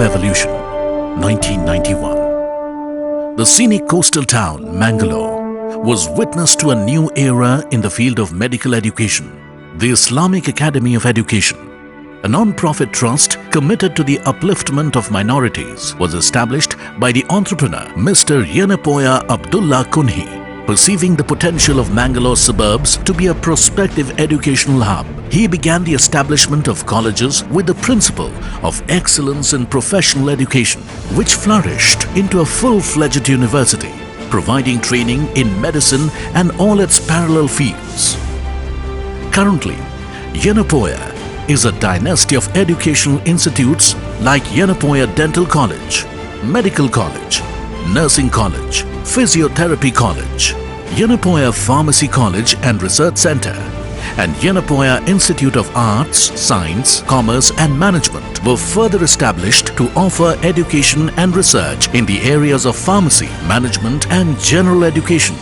evolution, 1991. The scenic coastal town, Mangalore, was witness to a new era in the field of medical education. The Islamic Academy of Education, a non-profit trust committed to the upliftment of minorities, was established by the entrepreneur Mr. Yenapoya Abdullah Kunhi. Perceiving the potential of Mangalore suburbs to be a prospective educational hub, he began the establishment of colleges with the principle of excellence in professional education, which flourished into a full-fledged university, providing training in medicine and all its parallel fields. Currently, Yenapoya is a dynasty of educational institutes like Yenapoya Dental College, Medical College, Nursing College, Physiotherapy College, Yenapoya Pharmacy College and Research Center, and Yenapoya Institute of Arts, Science, Commerce and Management were further established to offer education and research in the areas of pharmacy, management and general education.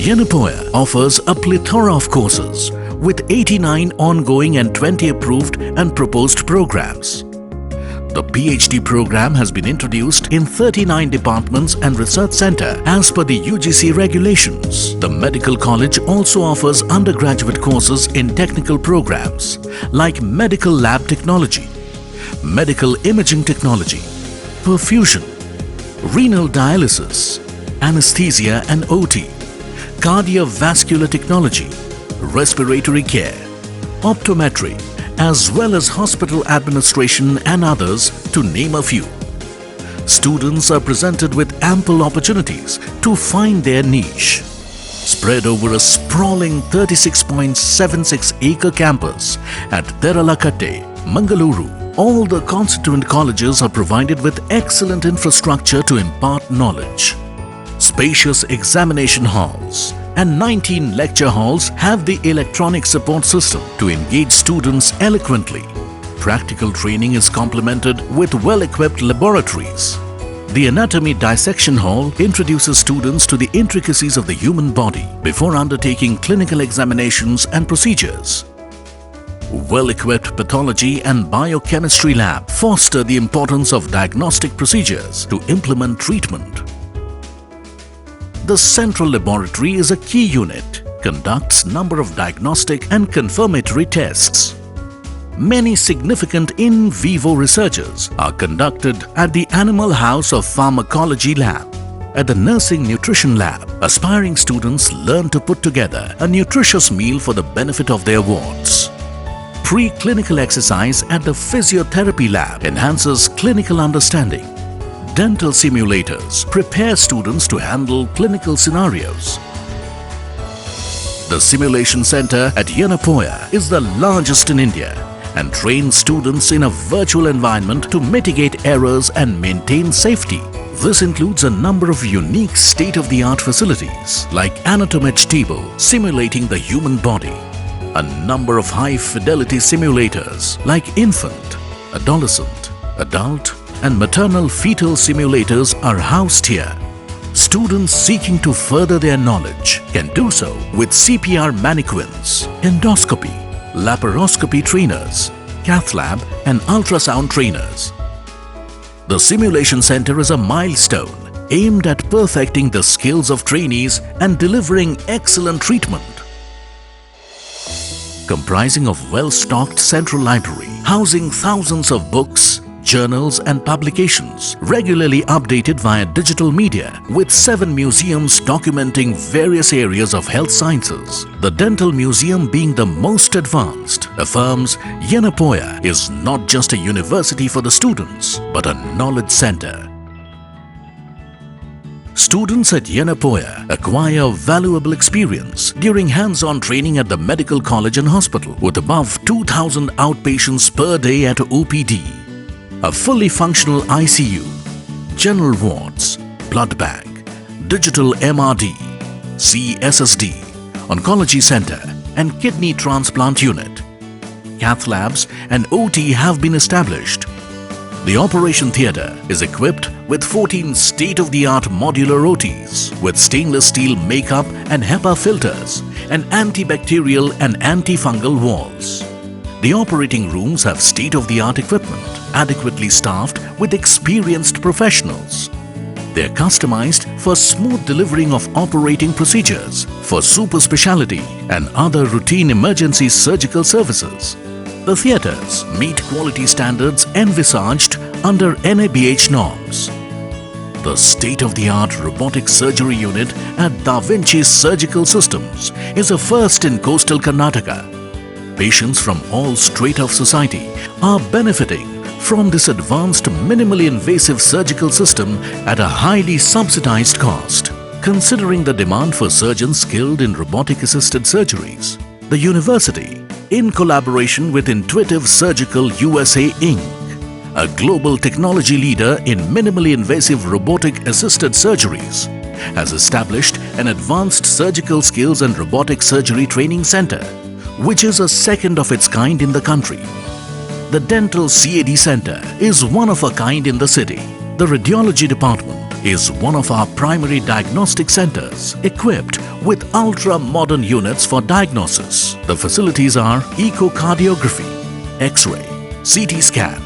Yenapoya offers a plethora of courses with 89 ongoing and 20 approved and proposed programs. The PhD program has been introduced in 39 departments and research center as per the UGC regulations. The medical college also offers undergraduate courses in technical programs like medical lab technology, medical imaging technology, perfusion, renal dialysis, anesthesia and OT, cardiovascular technology, respiratory care, optometry, as well as hospital administration and others, to name a few. Students are presented with ample opportunities to find their niche. Spread over a sprawling 36.76-acre campus at Teralakatte, Mangaluru, all the constituent colleges are provided with excellent infrastructure to impart knowledge. Spacious examination halls and 19 lecture halls have the electronic support system to engage students eloquently. Practical training is complemented with well-equipped laboratories. The anatomy dissection hall introduces students to the intricacies of the human body before undertaking clinical examinations and procedures. Well-equipped pathology and biochemistry lab foster the importance of diagnostic procedures to implement treatment. The central laboratory is a key unit, conducts number of diagnostic and confirmatory tests. Many significant in vivo researches are conducted at the Animal House of Pharmacology Lab. At the Nursing Nutrition Lab, aspiring students learn to put together a nutritious meal for the benefit of their wards. Pre-clinical exercise at the Physiotherapy Lab enhances clinical understanding. Dental simulators prepare students to handle clinical scenarios. The Simulation Center at Yenapoya is the largest in India and trains students in a virtual environment to mitigate errors and maintain safety. This includes a number of unique state-of-the-art facilities like Anatomatch table simulating the human body, a number of high-fidelity simulators like infant, adolescent, adult, and maternal fetal simulators are housed here. Students seeking to further their knowledge can do so with CPR mannequins, endoscopy, laparoscopy trainers, cath lab and ultrasound trainers. The Simulation Center is a milestone aimed at perfecting the skills of trainees and delivering excellent treatment. Comprising of well-stocked central library, housing thousands of books, journals and publications, regularly updated via digital media, with 7 museums documenting various areas of health sciences. The Dental Museum being the most advanced, affirms Yenapoya is not just a university for the students, but a knowledge center. Students at Yenapoya acquire valuable experience during hands-on training at the medical college and hospital, with above 2,000 outpatients per day at OPD. A fully functional ICU, general wards, blood bank, digital MRD, CSSD, oncology center and kidney transplant unit. Cath labs and OT have been established. The operation theatre is equipped with 14 state-of-the-art modular OTs with stainless steel makeup and HEPA filters and antibacterial and antifungal walls. The operating rooms have state-of-the-art equipment, adequately staffed with experienced professionals. They are customized for smooth delivering of operating procedures, for super specialty and other routine emergency surgical services. The theatres meet quality standards envisaged under NABH norms. The state-of-the-art robotic surgery unit at Da Vinci Surgical Systems is a first in coastal Karnataka. Patients from all strata of society are benefiting from this advanced minimally invasive surgical system at a highly subsidized cost. Considering the demand for surgeons skilled in robotic-assisted surgeries, the university, in collaboration with Intuitive Surgical USA Inc., a global technology leader in minimally invasive robotic-assisted surgeries, has established an advanced surgical skills and robotic surgery training center, which is a second of its kind in the country. The Dental CAD Center is one of a kind in the city. The Radiology Department is one of our primary diagnostic centers equipped with ultra-modern units for diagnosis. The facilities are echocardiography, X-ray, CT scan,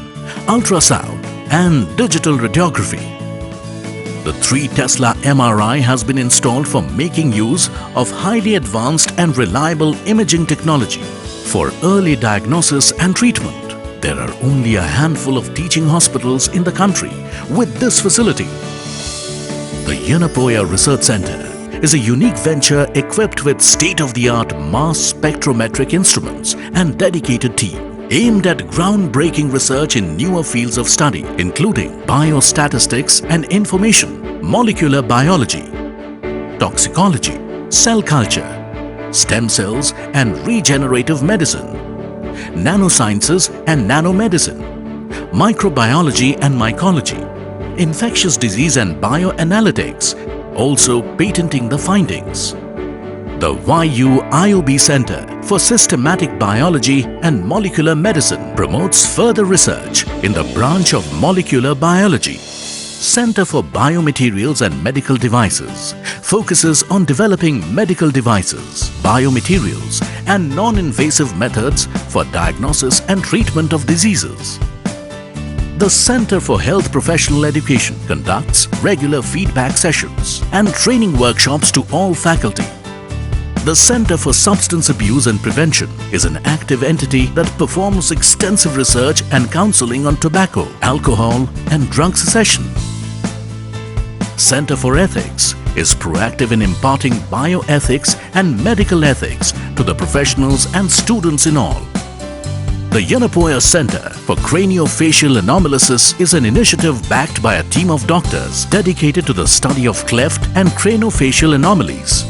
ultrasound and digital radiography. The 3 Tesla MRI has been installed for making use of highly advanced and reliable imaging technology for early diagnosis and treatment. There are only a handful of teaching hospitals in the country with this facility. The Yenapoya Research Center is a unique venture equipped with state-of-the-art mass spectrometric instruments and dedicated team aimed at groundbreaking research in newer fields of study, including biostatistics and information, molecular biology, toxicology, cell culture, stem cells and regenerative medicine, nanosciences and nanomedicine, microbiology and mycology, infectious disease and bioanalytics, also patenting the findings. The YU IOB Center for Systematic Biology and Molecular Medicine promotes further research in the branch of molecular biology. Center for Biomaterials and Medical Devices focuses on developing medical devices, biomaterials and non-invasive methods for diagnosis and treatment of diseases. The Center for Health Professional Education conducts regular feedback sessions and training workshops to all faculty. The Center for Substance Abuse and Prevention is an active entity that performs extensive research and counseling on tobacco, alcohol and drug cessation. Center for Ethics is proactive in imparting bioethics and medical ethics to the professionals and students in all. The Yenapoya Center for Craniofacial Anomalies is an initiative backed by a team of doctors dedicated to the study of cleft and craniofacial anomalies.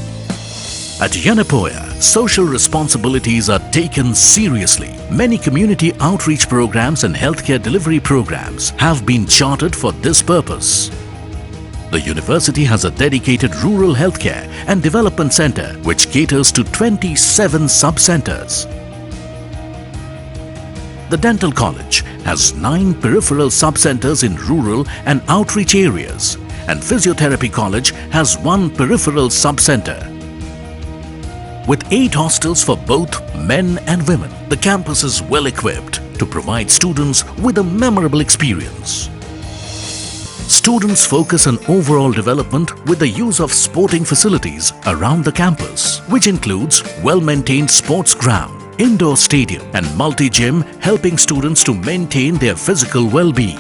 At Yenapoya, social responsibilities are taken seriously. Many community outreach programs and healthcare delivery programs have been chartered for this purpose. The university has a dedicated rural healthcare and development center which caters to 27 sub-centers. The Dental College has 9 peripheral sub-centers in rural and outreach areas, and Physiotherapy College has 1 peripheral sub-center. With 8 hostels for both men and women, the campus is well equipped to provide students with a memorable experience. Students focus on overall development with the use of sporting facilities around the campus, which includes well-maintained sports ground, indoor stadium and multi-gym, helping students to maintain their physical well-being.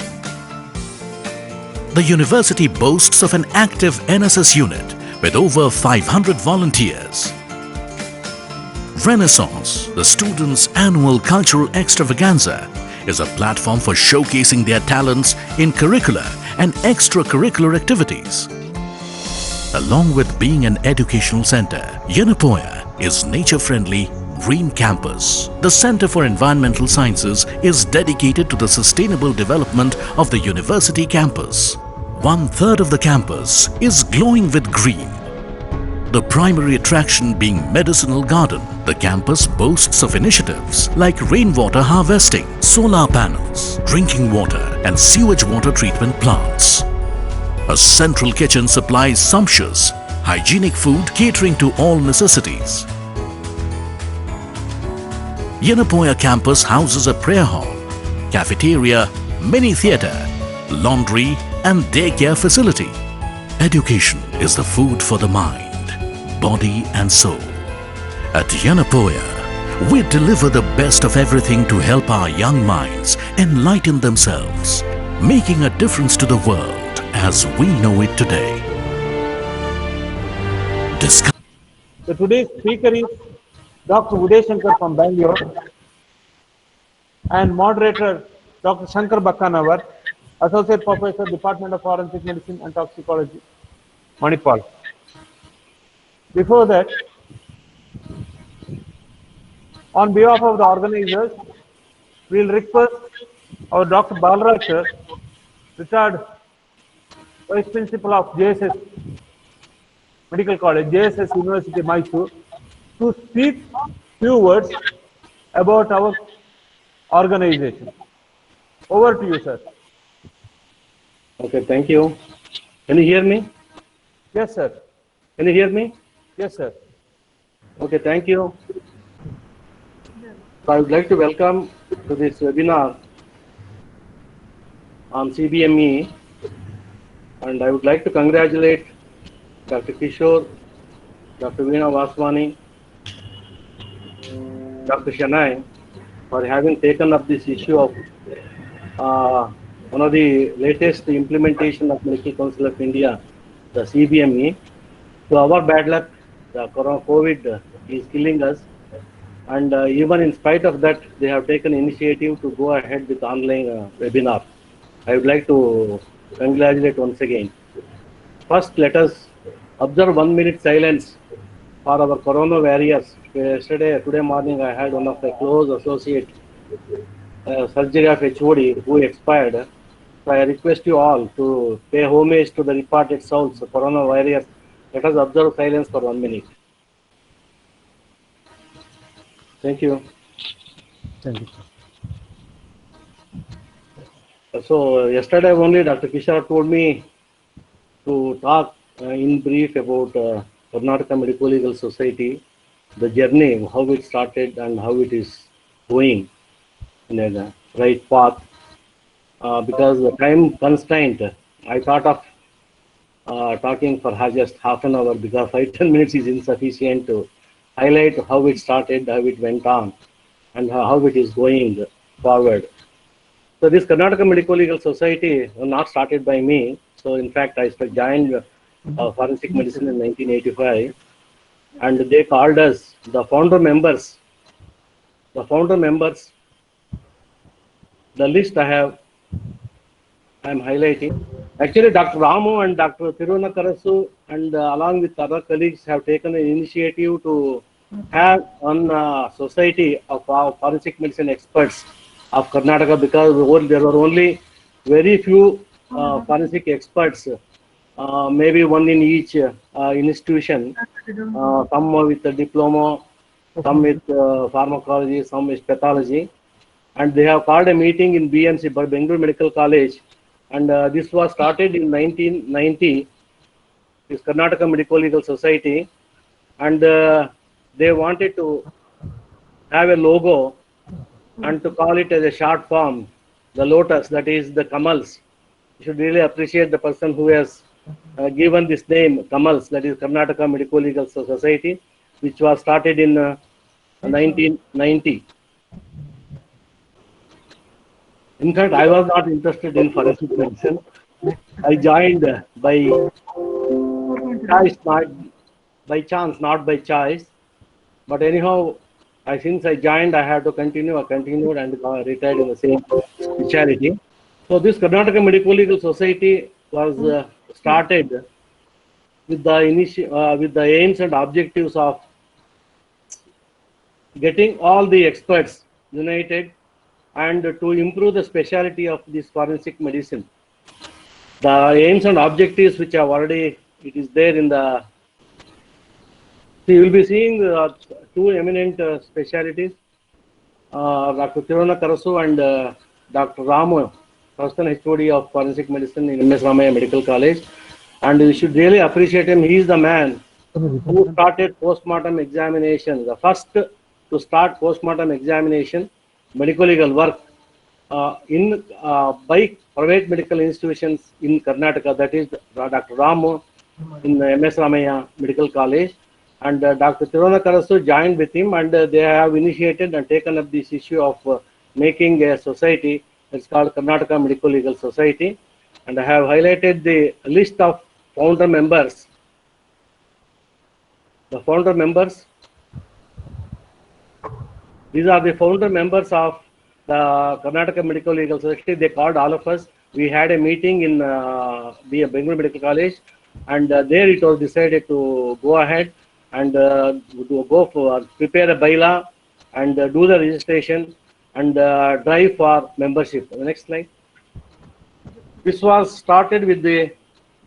The university boasts of an active NSS unit with over 500 volunteers. Renaissance, the students' annual cultural extravaganza, is a platform for showcasing their talents in curricular and extracurricular activities. Along with being an educational center, Yenapoya is nature-friendly green campus. The Center for Environmental Sciences is dedicated to the sustainable development of the university campus. 1/3 of the campus is glowing with green. The primary attraction being Medicinal Garden, the campus boasts of initiatives like rainwater harvesting, solar panels, drinking water and sewage water treatment plants. A central kitchen supplies sumptuous, hygienic food catering to all necessities. Yenapoya campus houses a prayer hall, cafeteria, mini theatre, laundry and daycare facility. Education is the food for the mind, body and soul. At Yanapoya, we deliver the best of everything to help our young minds enlighten themselves, making a difference to the world as we know it today. So today's speaker is Dr. Uday Shankar from Bangalore and moderator Dr. Shankar Bakkanavar, Associate Professor, Department of Forensic Medicine and Toxicology, Manipal. Before that, on behalf of the organizers, we will request our Dr. Balraj sir, retired Vice Principal of JSS Medical College, JSS University, Mysore, to speak few words about our organization. Over to you, sir. Okay, thank you. Can you hear me? Yes, sir. Can you hear me? Yes, sir. Okay, thank you. So I would like to welcome to this webinar on CBME, and I would like to congratulate Dr. Kishore, Dr. Veena Vaswani, Dr. Shanai for having taken up this issue of one of the latest implementation of Medical Council of India, the CBME. To our bad luck, the COVID is killing us, and even in spite of that, they have taken initiative to go ahead with online webinar. I would like to congratulate once again. First, let us observe 1 minute silence for our corona warriors. Today morning, I had one of the close associate surgery of HOD who expired. So I request you all to pay homage to the departed souls, corona warriors. Let us observe silence for 1 minute. Thank you. Thank you. So yesterday only Dr. Kishore told me to talk in brief about Karnataka Medical Legal Society, the journey, how it started and how it is going in a right path. Because the time constraint, I thought of talking for just half an hour because 5-10 minutes is insufficient to highlight how it started, how it went on, and how it is going forward. So this Karnataka Medical Legal Society was not started by me. So in fact, I joined forensic medicine in 1985, and they called us the founder members. The founder members, the list I am highlighting. Actually, Dr. Ramu and Dr. Tirunakarasu and along with other colleagues have taken an initiative to have one society of forensic medicine experts of Karnataka, because there were only very few forensic experts, maybe one in each institution, some with a diploma, some with pharmacology, some with pathology. And they have called a meeting in BMC, Bangalore Medical College, and this was started in 1990, this Karnataka Medical Legal Society, and they wanted to have a logo and to call it as a short form, the lotus, that is the Kamals. You should really appreciate the person who has given this name, Kamals, that is Karnataka Medical Legal Society, which was started in 1990. In fact, I was not interested in forensic medicine. I joined by choice, not by chance, not by choice. But anyhow, since I joined, I had to continue. I continued and retired in the same specialty. So this Karnataka Medical Legal Society was started with the aims and objectives of getting all the experts united and to improve the specialty of this forensic medicine. The aims and objectives which have already, it is there in the, so you will be seeing two eminent specialties, Dr. Tirunakarasu and Dr. Ramu, Assistant HOD of Forensic Medicine in MS Ramaya Medical College. And you should really appreciate him. He is the man who started postmortem examination, the first to start postmortem examination, medical legal work by private medical institutions in Karnataka, that is Dr. Ramu in MS Ramaya Medical College, and Dr. Tirunakarasu joined with him, and they have initiated and taken up this issue of making a society. It's called Karnataka Medical Legal Society, and I have highlighted the list of founder members. The founder members, these are the founder members of the Karnataka Medical Legal Society. They called all of us. We had a meeting in the Bengaluru Medical College, and there it was decided to go ahead and prepare a bylaw and do the registration and drive for membership. The next slide. This was started with the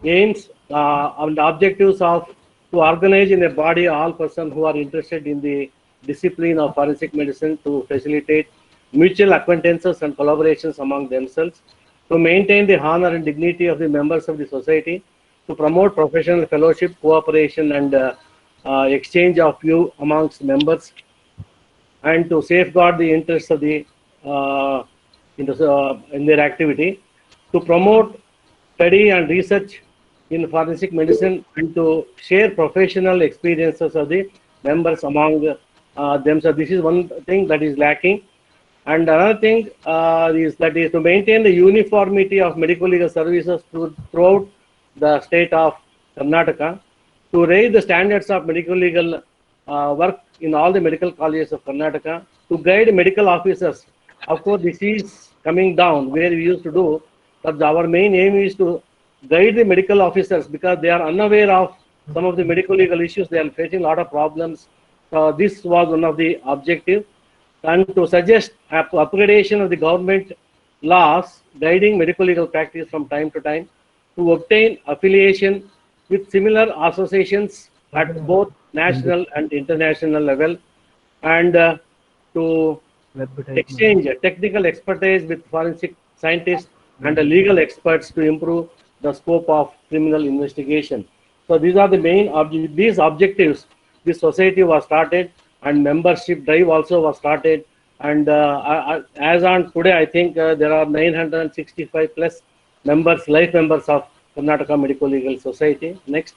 aims and the objectives of to organize in a body all persons who are interested in the discipline of forensic medicine, to facilitate mutual acquaintances and collaborations among themselves, to maintain the honor and dignity of the members of the society, to promote professional fellowship, cooperation, and exchange of view amongst members, and to safeguard the interests of the in their activity, to promote study and research in forensic medicine, and to share professional experiences of the members among themselves. This is one thing that is lacking. And another thing is to maintain the uniformity of medical legal services throughout the state of Karnataka, to raise the standards of medical legal work in all the medical colleges of Karnataka, to guide medical officers. Of course, this is coming down where we used to do, but our main aim is to guide the medical officers, because they are unaware of some of the medical legal issues. They are facing a lot of problems. This was one of the objectives, and to suggest upgradation of the government laws guiding medical legal practice from time to time, to obtain affiliation with similar associations at both national and international level, and to exchange technical expertise with forensic scientists and legal experts to improve the scope of criminal investigation. So these are the main these objectives. This society was started, and membership drive also was started, and as on today, I think there are 965 plus members, life members of Karnataka Medical Legal Society. Next.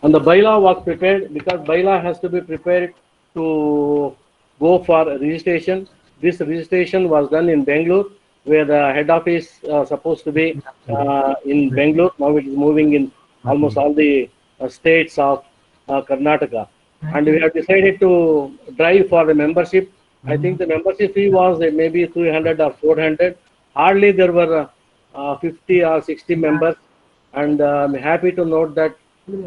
And the bylaw was prepared, because bylaw has to be prepared to go for registration. This registration was done in Bangalore, where the head office supposed to be in Bangalore. Now it is moving in almost all the states of Karnataka. And we have decided to drive for the membership. I think the membership fee was maybe 300 or 400. Hardly there were 50 or 60 members. And I'm happy to note that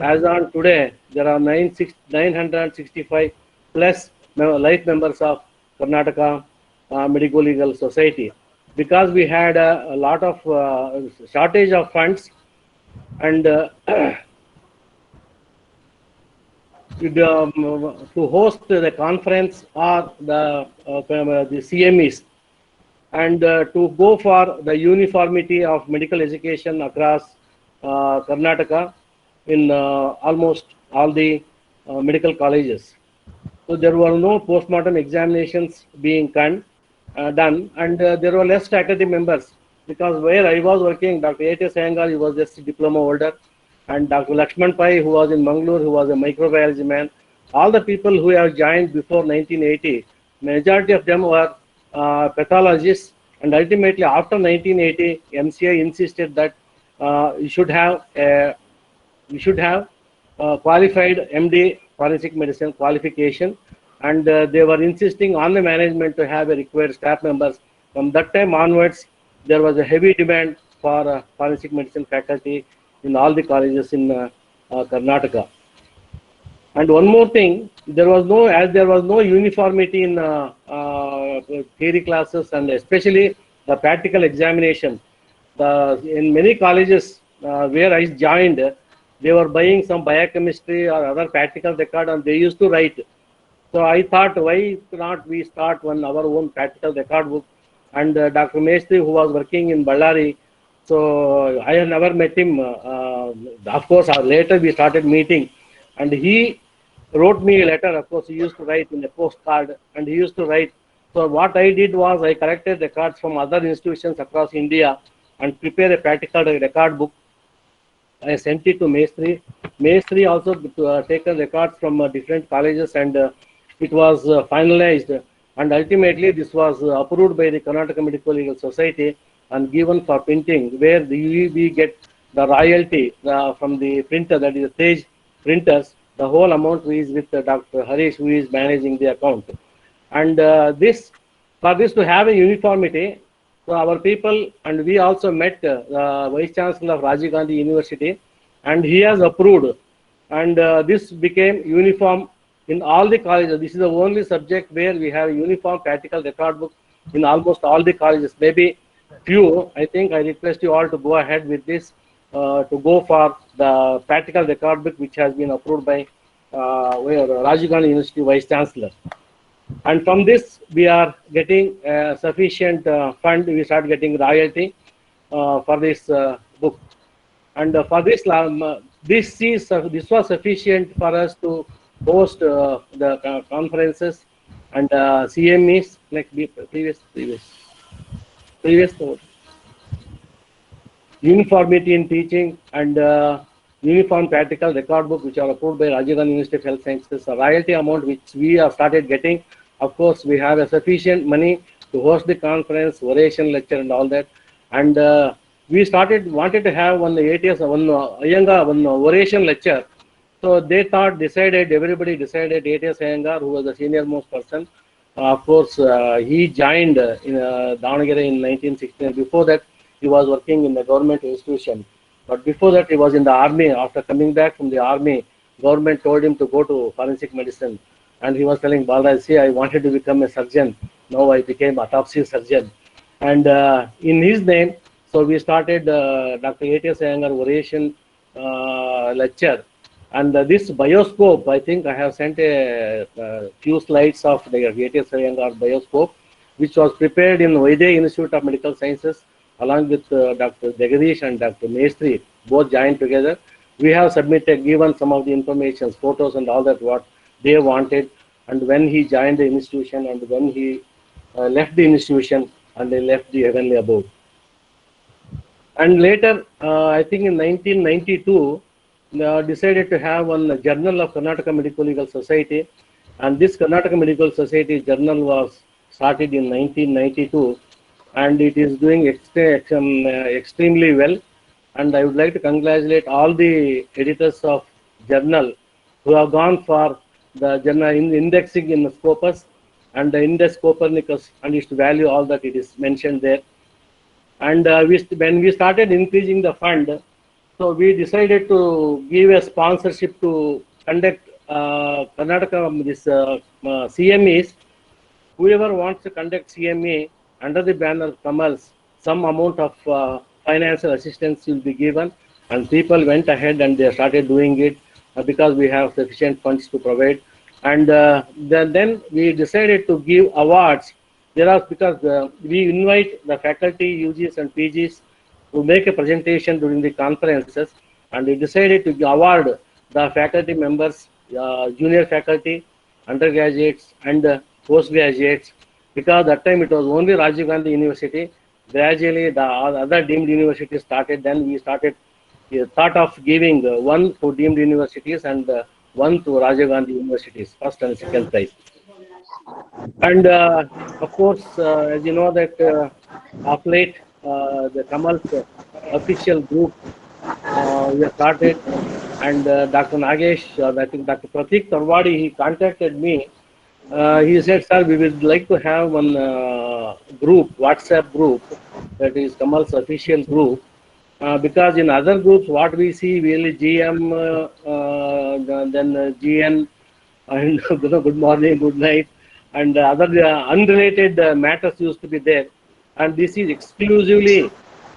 as on today, there are 965 plus life members of Karnataka Medical Legal Society. Because we had a lot of shortage of funds, and to host the conference or the CMEs, and to go for the uniformity of medical education across Karnataka in almost all the medical colleges. So there were no post-mortem examinations being done, and there were less faculty members, because where I was working, Dr. A.T. Sayangal, he was just a diploma holder, and Dr. Lakshman Pai, who was in Mangalore, who was a microbiology man. All the people who have joined before 1980, majority of them were pathologists, and ultimately after 1980, MCI insisted that you should have qualified MD forensic medicine qualification, and they were insisting on the management to have a required staff members. From that time onwards, there was a heavy demand for forensic medicine faculty in all the colleges in Karnataka. And one more thing, there was no uniformity in theory classes, and especially the practical examination. In many colleges where I joined, they were buying some biochemistry or other practical record, and they used to write. So I thought, why not we start our own practical record book? And Dr. Mestri, who was working in Ballari, so I have never met him. Of course, later we started meeting, and he wrote me a letter. Of course, he used to write in a postcard, and he used to write So what I did was I collected records from other institutions across India and prepared a practical record book. I sent it to Mestri. Mestri also taken records from different colleges, and it was finalized. And ultimately, this was approved by the Karnataka Medical Legal Society and given for printing, where we get the royalty from the printer, that is the Tej printers. The whole amount is with Dr. Harish, who is managing the account. And for this to have a uniformity, so our people and we also met Vice Chancellor of Rajiv Gandhi University, and he has approved, and this became uniform in all the colleges. This is the only subject where we have a uniform practical record book in almost all the colleges. Maybe few. I think I request you all to go ahead with this, to go for the practical record book, which has been approved by Rajiv Gandhi University Vice Chancellor. And from this, we are getting sufficient fund. We start getting royalty for this book, and for this, this was sufficient for us to host the conferences and CMEs like previous uniformity in teaching and uniform practical record book, which are approved by Rajiv Gandhi University of Health Sciences. A royalty amount which we have started getting. Of course, we have a sufficient money to host the conference, oration, lecture, and all that. And we wanted to have one ATS, one oration lecture. So they everybody decided ATS Iyengar, who was the senior most person. Of course, he joined in Davangere in 1969. Before that, he was working in the government institution. But before that, he was in the army. After coming back from the army, government told him to go to forensic medicine. And he was telling Balraj, see, I wanted to become a surgeon. Now I became autopsy surgeon. And in his name, so we started Dr. A.T.S. Iyengar oration lecture. And this bioscope, I think I have sent a few slides of the A.T.S. Iyengar bioscope, which was prepared in Vaidya Institute of Medical Sciences, along with Dr. Jagadish and Dr. Mestri, both joined together. We have given some of the information, photos and all that, what they wanted, and when he joined the institution and when he left the institution and they left the heavenly abode. And later, I think in 1992, decided to have one journal of Karnataka Medical Legal Society, and this Karnataka Medical Society journal was started in 1992, and it is doing extremely well. And I would like to congratulate all the editors of journal who have gone for the journal indexing in Scopus and the index Copernicus and its value, all that it is mentioned there. And when we started increasing the fund, so we decided to give a sponsorship to conduct Karnataka CMEs. Whoever wants to conduct CME under the banner Kamals, some amount of financial assistance will be given, and people went ahead and they started doing it because we have sufficient funds to provide. And then we decided to give awards. Because we invite the faculty, UGs and PGs to make a presentation during the conferences, and we decided to award the faculty members, junior faculty, undergraduates and postgraduates, because that time it was only Rajiv Gandhi University. Gradually the other deemed universities started. Then we thought of giving one to deemed universities and one to Rajiv Gandhi universities, first and second prize. And of course, as you know that of late, the Kamal's official group we have started, and Dr. Nagesh, I think Dr. Pratik Tarwadi, he contacted me. He said, sir, we would like to have one group, WhatsApp group, that is Kamal's official group, because in other groups, what we see really GM, then GN, and good morning, good night, and other unrelated matters used to be there. And this is exclusively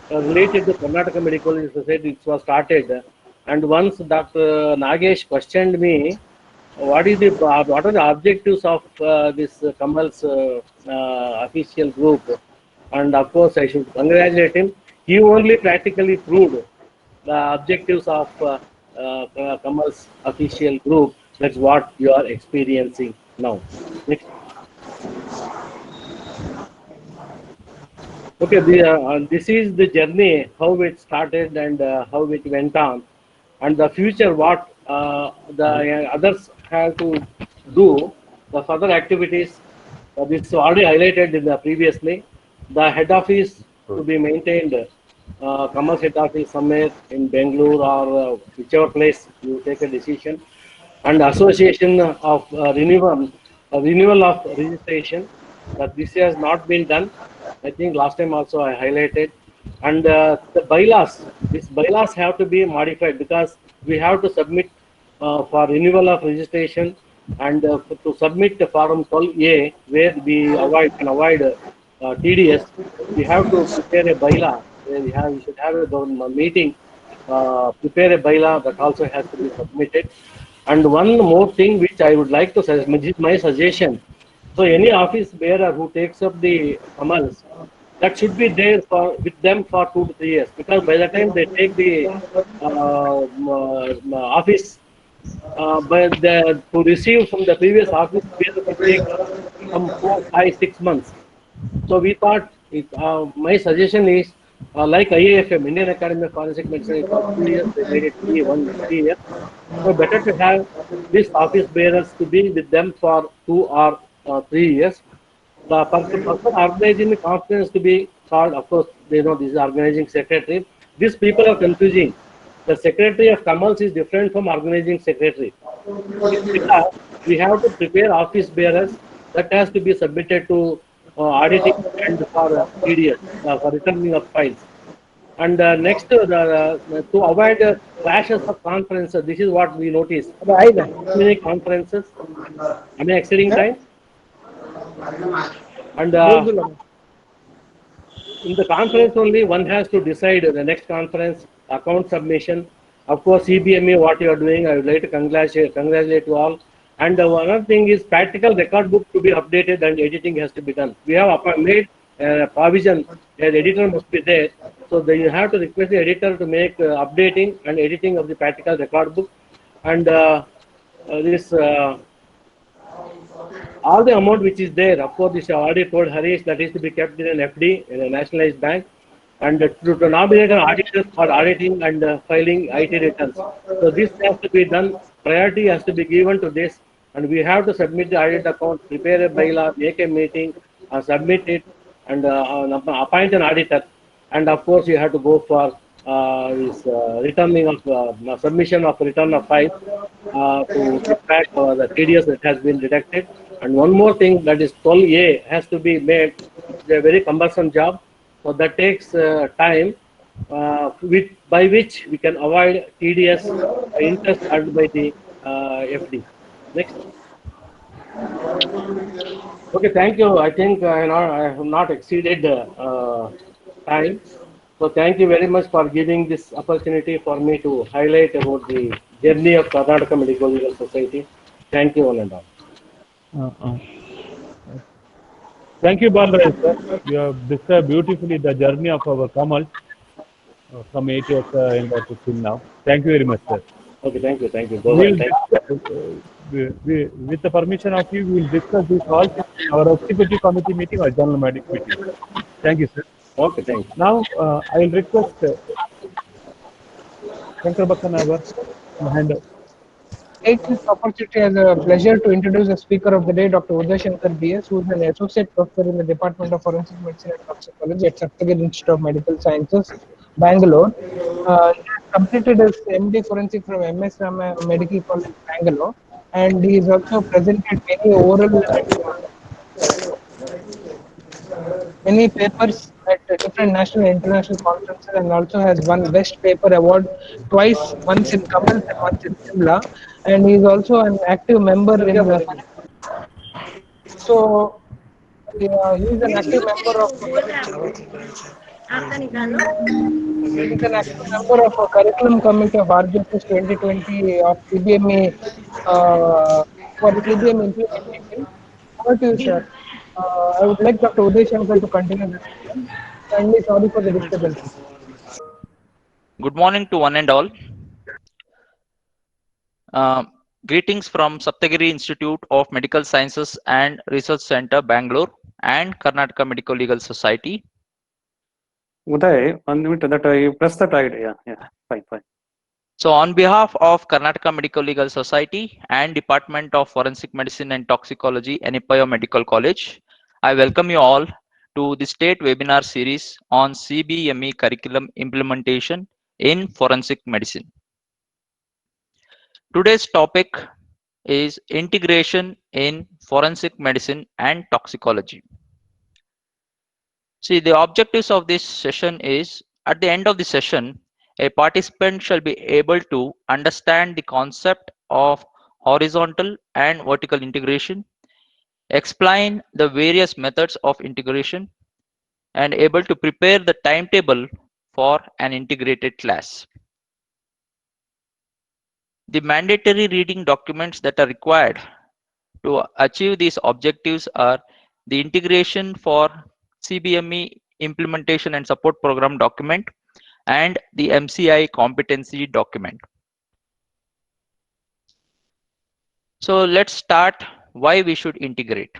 related to Karnataka Medical Society, which was started. And once Dr. Nagesh questioned me, what are the objectives of this Kamal's official group? And of course, I should congratulate him. He only practically proved the objectives of Kamal's official group. That's what you are experiencing now. Next. Okay, this is the journey, how it started and how it went on, and the future, what the others have to do, the further activities. This is already highlighted in the previously. The head office to be maintained, commerce head office somewhere in Bangalore or whichever place you take a decision, and association of renewal of registration, that this has not been done. I think last time also I highlighted, and the bylaws, these bylaws have to be modified because we have to submit for renewal of registration, and to submit the form 12A where we can avoid TDS. We have to prepare a bylaw where we should have a government meeting, prepare a bylaw that also has to be submitted. And one more thing which I would like to suggest, which is my suggestion. So any office bearer who takes up the Kamals, that should be there for with them for 2 to 3 years, because by the time they take the office, to receive from the previous office bearer, it takes some 4, 5, 6 months. So we thought, my suggestion is, like IAFM, Indian Academy of Forensic Medicine, it was 2 years, they made it 3 years. So better to have these office bearers to be with them for 2 or 3 years. The person organizing the conference to be called, of course, they know this is organizing secretary. These people are confusing. The secretary of Kamals is different from organizing secretary. It's because we have to prepare office bearers that has to be submitted to auditing and for TDS, for returning of files. And next, to avoid clashes of conferences, this is what we notice. Many conferences, am I exceeding time? And in the conference only, one has to decide the next conference, account submission. Of course, CBME, what you are doing, I would like to congratulate you all. And one other thing is practical record book to be updated and editing has to be done. We have made provision, an editor must be there. So then you have to request the editor to make updating and editing of the practical record book. And this all the amount which is there, of course, this I already told Harish, that is to be kept in an FD in a nationalized bank, and to nominate an auditor for auditing and filing IT returns. So this has to be done. Priority has to be given to this, and we have to submit the audit account, prepare a bylaw, make a meeting, submit it, and appoint an auditor. And of course, you have to go for this returning of submission of return of file to get back the TDS that has been deducted. And one more thing, that is 12A has to be made. It's a very cumbersome job, so that takes time, by which we can avoid TDS interest earned by the FD. Next. Okay, thank you. I think I have not exceeded time. So thank you very much for giving this opportunity for me to highlight about the journey of Karnataka Medical Legal Society. Thank you, one and all. Thank you, Balraj, sir. You have described beautifully the journey of our Kamal from 8 years in to till now. Thank you very much, sir. Okay, thank you, thank you. Go ahead. With the permission of you, we will discuss this all in our executive committee meeting or general medical meeting. Thank you, sir. Okay, thank you. Now, I will request Shankar Bakkanagar to hand over. Take this opportunity as a pleasure to introduce the speaker of the day, Dr. Uday Shankar BS, who is an associate professor in the Department of Forensic Medicine and Toxicology at Saptagiri Institute of Medical Sciences, Bangalore. He has completed his MD Forensic from MS Rama Medical College, Bangalore, and he is also presented many oral and many papers at different national and international conferences, and also has won Best Paper Award twice, once in Kamal and once in Simla. And he is also an active member in so he is an active member of a curriculum committee of RGFS 2020 of CBME for the CBME implementation. Over to you, sir. I would like Dr. Uday Shankar to continue this. Kindly sorry for the disturbance. Good morning to one and all. Greetings from Saptagiri Institute of Medical Sciences and Research Center, Bangalore, and Karnataka Medical Legal Society. Uday, 1 minute that I press that idea. Yeah, fine. So on behalf of Karnataka Medical Legal Society and Department of Forensic Medicine and Toxicology, NIPAYO Medical College, I welcome you all to the state webinar series on CBME curriculum implementation in forensic medicine. Today's topic is integration in forensic medicine and toxicology. See, the objectives of this session is, at the end of the session, a participant shall be able to understand the concept of horizontal and vertical integration, explain the various methods of integration, and able to prepare the timetable for an integrated class. The mandatory reading documents that are required to achieve these objectives are the integration for CBME implementation and support program document and the MCI competency document. So let's start why we should integrate.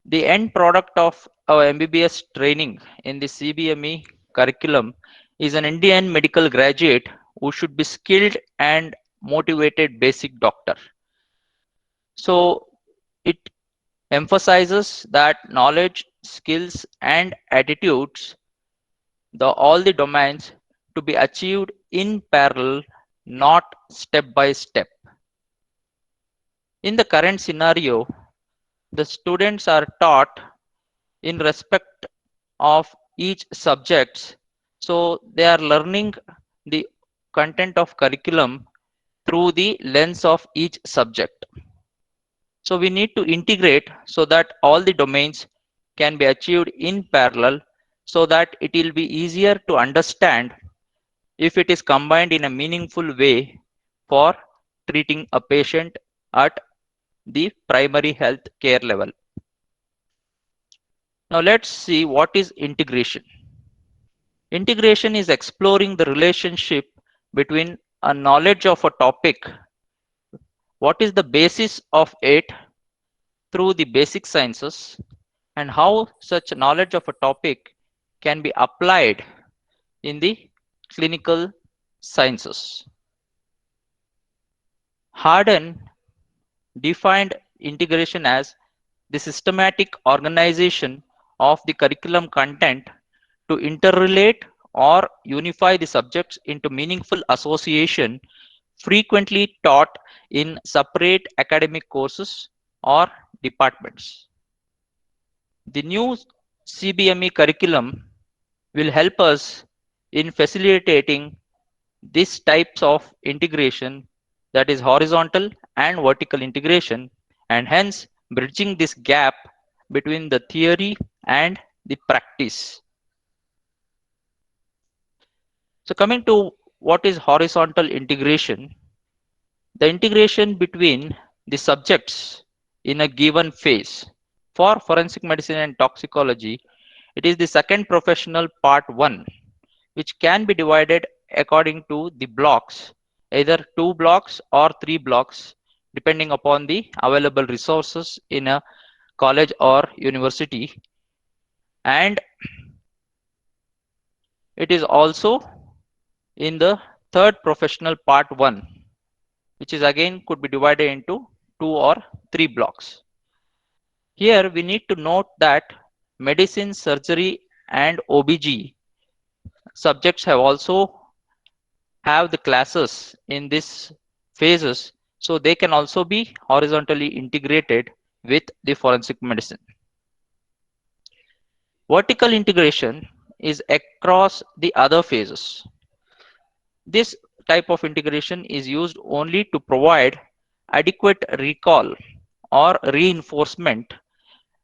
The end product of our MBBS training in the CBME curriculum is an Indian medical graduate who should be skilled and motivated basic doctor. So it emphasizes that knowledge, skills, and attitudes, all the domains, to be achieved in parallel, not step by step. In the current scenario, the students are taught in respect of each subjects, so they are learning the content of curriculum through the lens of each subject. So we need to integrate so that all the domains can be achieved in parallel, so that it will be easier to understand if it is combined in a meaningful way for treating a patient at the primary health care level. Now let's see what is integration. Integration is exploring the relationship between a knowledge of a topic, what is the basis of it through the basic sciences, and how such knowledge of a topic can be applied in the clinical sciences. Harden defined integration as the systematic organization of the curriculum content to interrelate or unify the subjects into meaningful association frequently taught in separate academic courses or departments. The new CBME curriculum will help us in facilitating these types of integration, that is horizontal and vertical integration, and hence bridging this gap between the theory and the practice. So coming to what is horizontal integration, the integration between the subjects in a given phase. For forensic medicine and toxicology, it is the second professional part 1, which can be divided according to the blocks, either 2 blocks or 3 blocks, depending upon the available resources in a college or university. And it is also in the third professional part 1, which is again could be divided into 2 or 3 blocks. Here we need to note that medicine, surgery, and OBG subjects have the classes in these phases, so they can also be horizontally integrated with the forensic medicine. Vertical integration is across the other phases. This type of integration is used only to provide adequate recall or reinforcement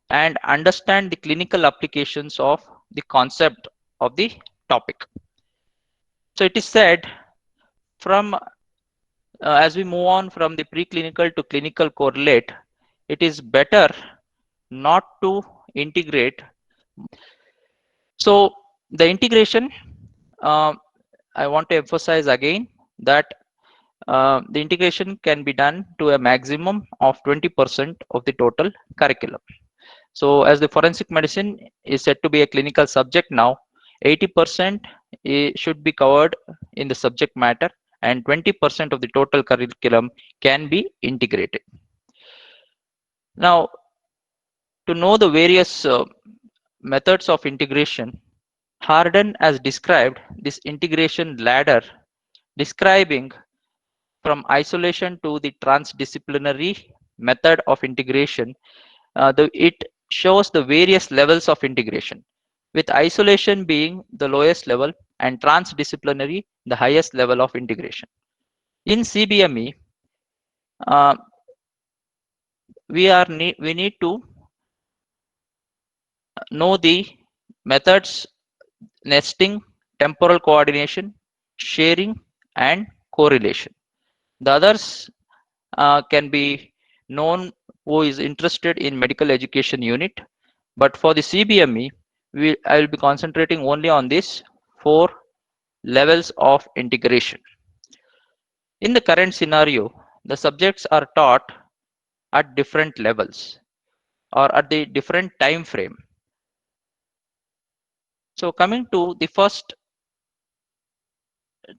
and understand the clinical applications of the concept of the topic. So it is said, from as we move on from the preclinical to clinical correlate, it is better not to integrate. So the integration, I want to emphasize again that the integration can be done to a maximum of 20% of the total curriculum. So as the forensic medicine is said to be a clinical subject now, 80% should be covered in the subject matter, and 20% of the total curriculum can be integrated. Now, to know the various methods of integration, Harden has described this integration ladder, describing from isolation to the transdisciplinary method of integration. It shows the various levels of integration, with isolation being the lowest level and transdisciplinary the highest level of integration. In CBME, we need to know the methods: nesting, temporal coordination, sharing, and correlation. The others can be known who is interested in medical education unit, but for the CBME, I will be concentrating only on these 4 levels of integration. In the current scenario, the subjects are taught at different levels or at the different time frame. So coming to the first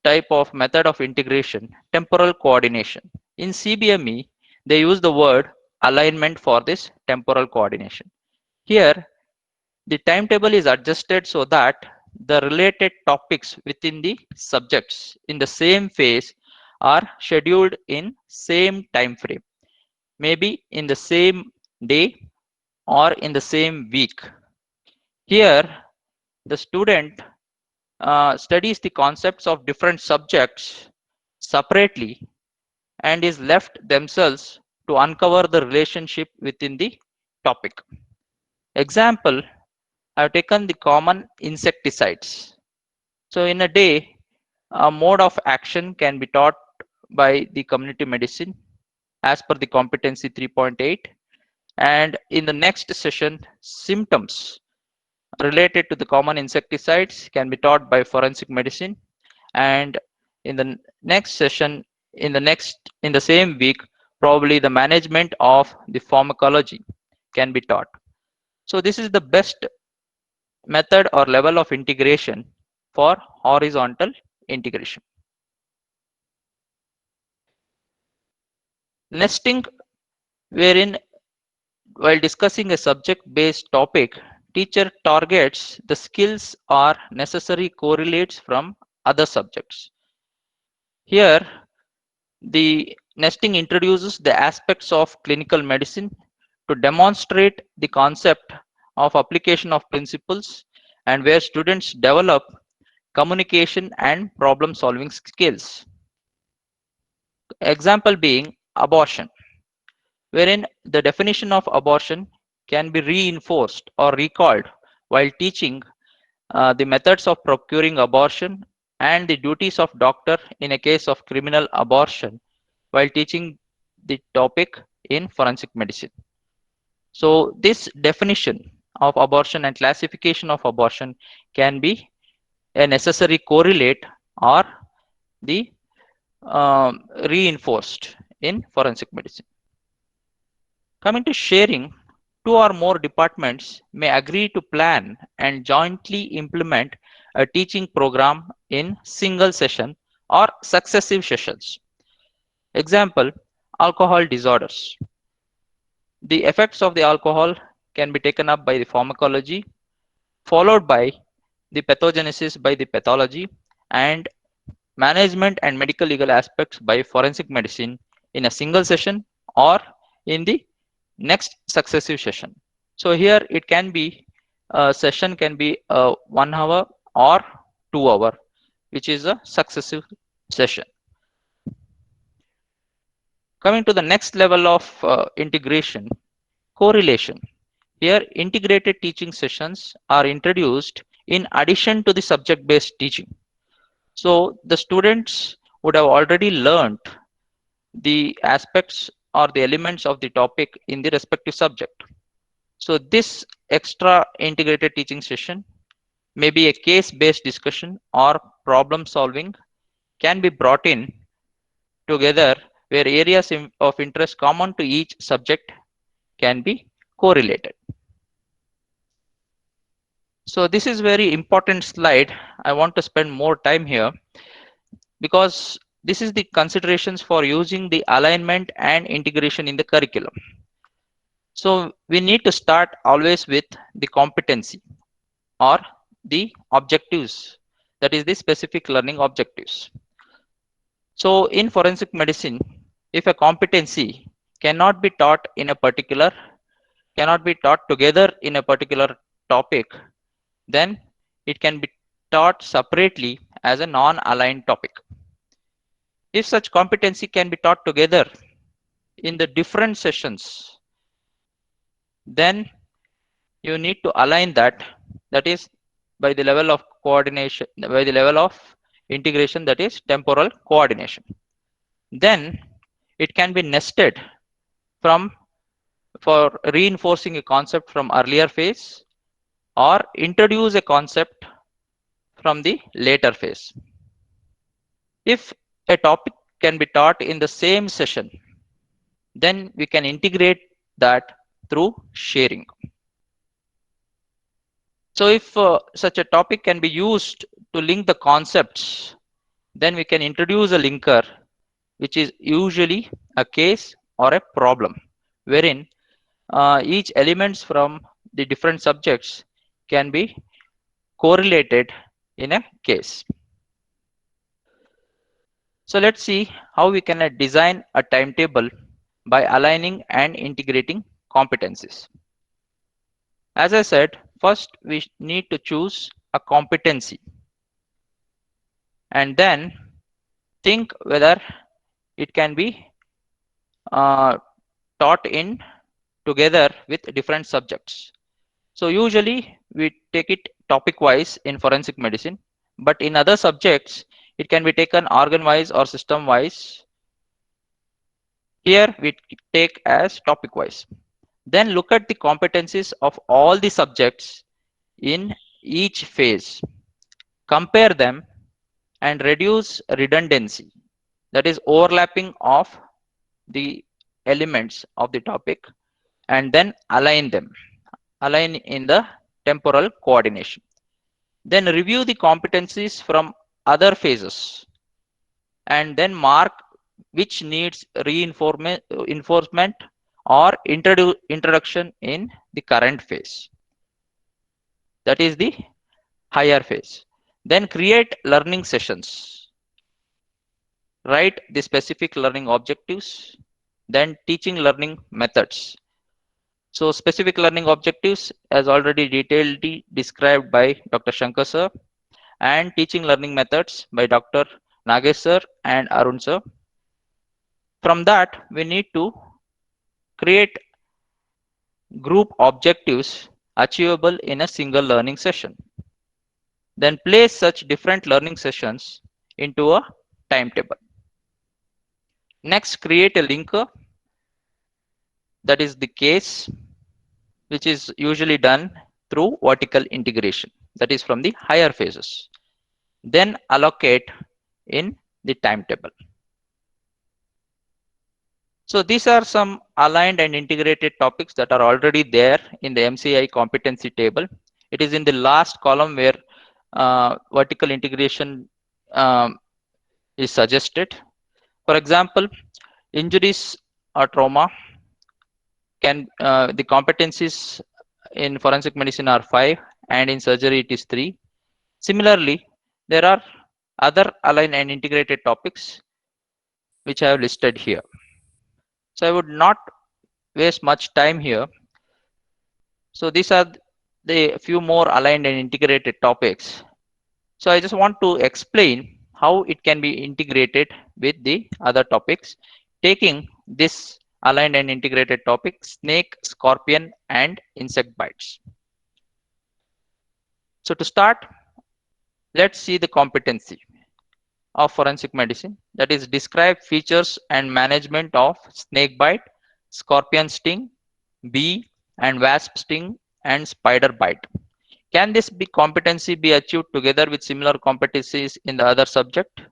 type of method of integration, temporal coordination. In CBME, they use the word alignment for this temporal coordination. Here, the timetable is adjusted so that the related topics within the subjects in the same phase are scheduled in same time frame, maybe in the same day or in the same week. Here, the student studies the concepts of different subjects separately and is left themselves to uncover the relationship within the topic. Example, I've taken the common insecticides. So in a day, a mode of action can be taught by the community medicine as per the competency 3.8, and in the next session, symptoms related to the common insecticides can be taught by forensic medicine, and in the next session, in the same week, probably the management of the pharmacology can be taught. So this is the best method or level of integration for horizontal integration. Nesting, wherein while discussing a subject-based topic, teacher targets the skills or necessary correlates from other subjects. Here, the nesting introduces the aspects of clinical medicine to demonstrate the concept of application of principles, and where students develop communication and problem solving skills. Example being abortion, wherein the definition of abortion can be reinforced or recalled while teaching the methods of procuring abortion and the duties of doctor in a case of criminal abortion while teaching the topic in forensic medicine. So this definition of abortion and classification of abortion can be a necessary correlate or the reinforced in forensic medicine. Coming to sharing, 2 or more departments may agree to plan and jointly implement a teaching program in single session or successive sessions. Example, alcohol disorders. The effects of the alcohol can be taken up by the pharmacology, followed by the pathogenesis by the pathology, and management and medical legal aspects by forensic medicine in a single session or in the next successive session. So here it can be a session can be 1 hour or 2 hour, which is a successive session. Coming to the next level of integration, correlation. Here integrated teaching sessions are introduced in addition to the subject-based teaching. So the students would have already learned the aspects or the elements of the topic in the respective subject. So this extra integrated teaching session may be a case-based discussion or problem solving can be brought in together where areas of interest common to each subject can be correlated. So this is very important slide. I want to spend more time here because this is the considerations for using the alignment and integration in the curriculum. So we need to start always with the competency or the objectives, that is the specific learning objectives. So in forensic medicine, if a competency cannot be taught together in a particular topic, then it can be taught separately as a non-aligned topic. If such competency can be taught together in the different sessions, then you need to align that, that is by the level of coordination, by the level of integration, that is temporal coordination. Then it can be nested from for reinforcing a concept from earlier phase or introduce a concept from the later phase. If a topic can be taught in the same session, then we can integrate that through sharing. So if such a topic can be used to link the concepts, then we can introduce a linker, which is usually a case or a problem, wherein each elements from the different subjects can be correlated in a case. So let's see how we can design a timetable by aligning and integrating competencies. As I said, first we need to choose a competency and then think whether it can be taught in together with different subjects. So usually we take it topic wise in forensic medicine, but in other subjects it can be taken organ wise or system wise. Here we take as topic wise. Then look at the competencies of all the subjects in each phase. Compare them and reduce redundancy, that is overlapping of the elements of the topic, and then align them, align in the temporal coordination. Then review the competencies from other phases and then mark which needs reinforcement or introduction in the current phase, that is the higher phase. Then create learning sessions, write the specific learning objectives, then teaching learning methods. So specific learning objectives as already detailed described by Dr. Shankar sir, and teaching learning methods by Dr. Nagesh sir and Arun sir. From that we need to create group objectives achievable in a single learning session. Then place such different learning sessions into a timetable. Next, create a linker, that is the case, which is usually done through vertical integration, that is from the higher phases. Then allocate in the timetable. So these are some aligned and integrated topics that are already there in the MCI competency table. It is in the last column where vertical integration is suggested. For example, injuries or trauma can the competencies in forensic medicine are 5 and in surgery it is 3. Similarly, there are other aligned and integrated topics which I have listed here. So I would not waste much time here. So these are the few more aligned and integrated topics. So I just want to explain how it can be integrated with the other topics, taking this aligned and integrated topic: snake, scorpion, and insect bites. So to start, let's see the competency of forensic medicine, that is describe features and management of snake bite, scorpion sting, bee and wasp sting, and spider bite. Can this competency be achieved together with similar competencies in the other subject?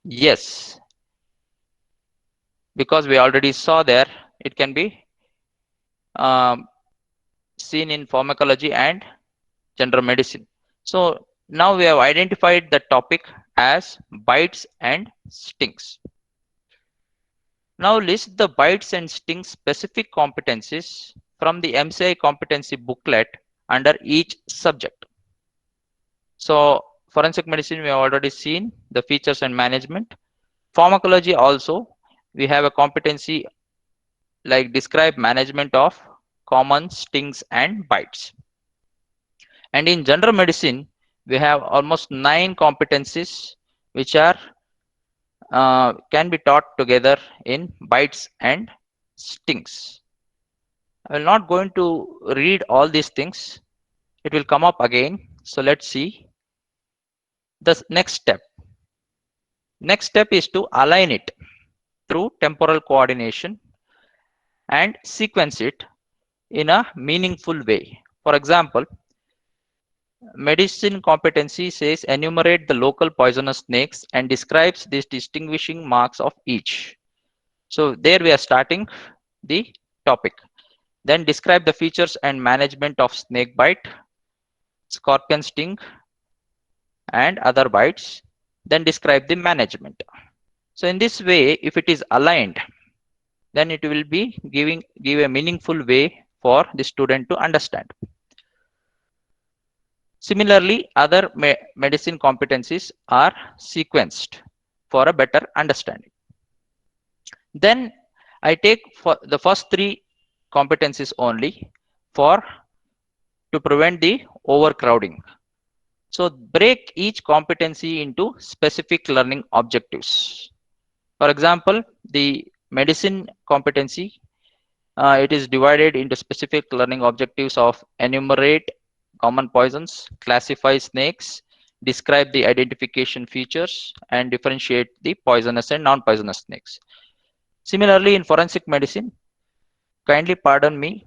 Yes, because we already saw there it can be seen in pharmacology and general medicine. So now we have identified the topic as bites and stings. Now list the bites and stings specific competencies from the MCI competency booklet under each subject. So forensic medicine, we have already seen the features and management. Pharmacology also, we have a competency like describe management of common stings and bites. And in general medicine, we have almost 9 competencies which are can be taught together in bites and stings. I will not going to read all these things. It will come up again. So let's see the next step. Next step is to align it through temporal coordination and sequence it in a meaningful way. For example, medicine competency says enumerate the local poisonous snakes and describes these distinguishing marks of each. So there we are starting the topic. Then describe the features and management of snake bite, scorpion sting, and other bites. Then describe the management. So in this way, if it is aligned, then it will be give a meaningful way for the student to understand. Similarly, other medicine competencies are sequenced for a better understanding. Then I take for the first 3 competencies only to prevent the overcrowding. So break each competency into specific learning objectives. For example, the medicine competency, it is divided into specific learning objectives of enumerate common poisons, classify snakes, describe the identification features, and differentiate the poisonous and non-poisonous snakes. Similarly, in forensic medicine, kindly pardon me,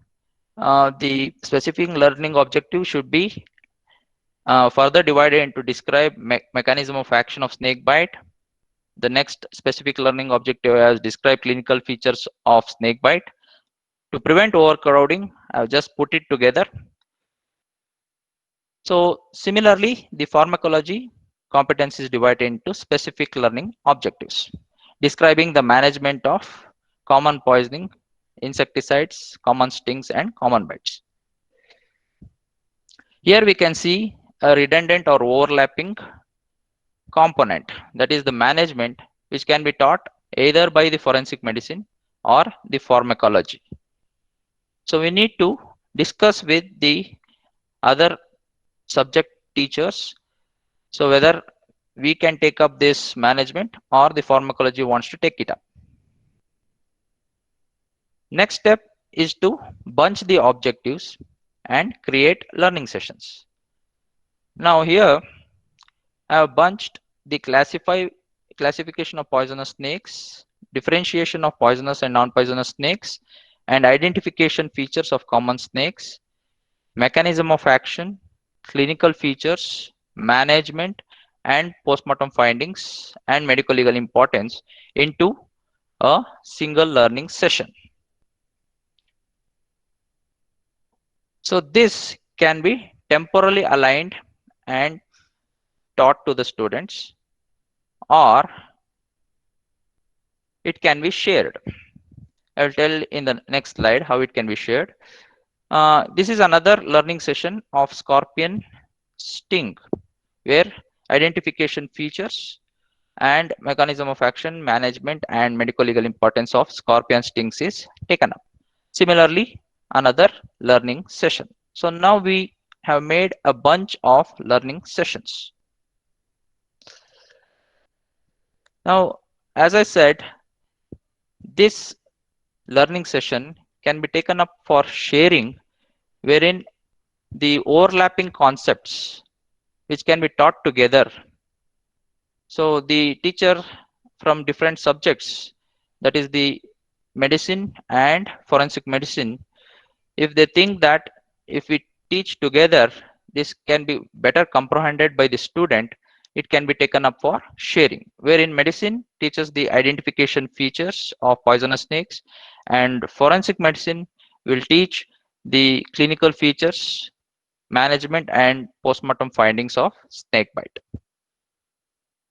the specific learning objective should be further divided into describe mechanism of action of snake bite. The next specific learning objective is describe clinical features of snake bite. To prevent overcrowding, I've just put it together. So similarly, the pharmacology competence is divided into specific learning objectives, describing the management of common poisoning, insecticides, common stings, and common bites. Here we can see a redundant or overlapping component, that is the management, which can be taught either by the forensic medicine or the pharmacology. So we need to discuss with the other subject teachers, so whether we can take up this management or the pharmacology wants to take it up. Next step is to bunch the objectives and create learning sessions. Now here I have bunched the classification of poisonous snakes, differentiation of poisonous and non-poisonous snakes, and identification features of common snakes, mechanism of action, clinical features, management, and postmortem findings and medical legal importance into a single learning session. So this can be temporally aligned and taught to the students, or it can be shared. I will tell in the next slide how it can be shared. This is another learning session of scorpion sting, where identification features and mechanism of action, management, and medical legal importance of scorpion stings is taken up. Similarly, another learning session. So now we have made a bunch of learning sessions. Now, as I said, this learning session can be taken up for sharing, wherein the overlapping concepts which can be taught together. So the teacher from different subjects, that is the medicine and forensic medicine, if they think that if we teach together, this can be better comprehended by the student, it can be taken up for sharing, wherein medicine teaches the identification features of poisonous snakes, and forensic medicine will teach the clinical features management and postmortem findings of snake bite.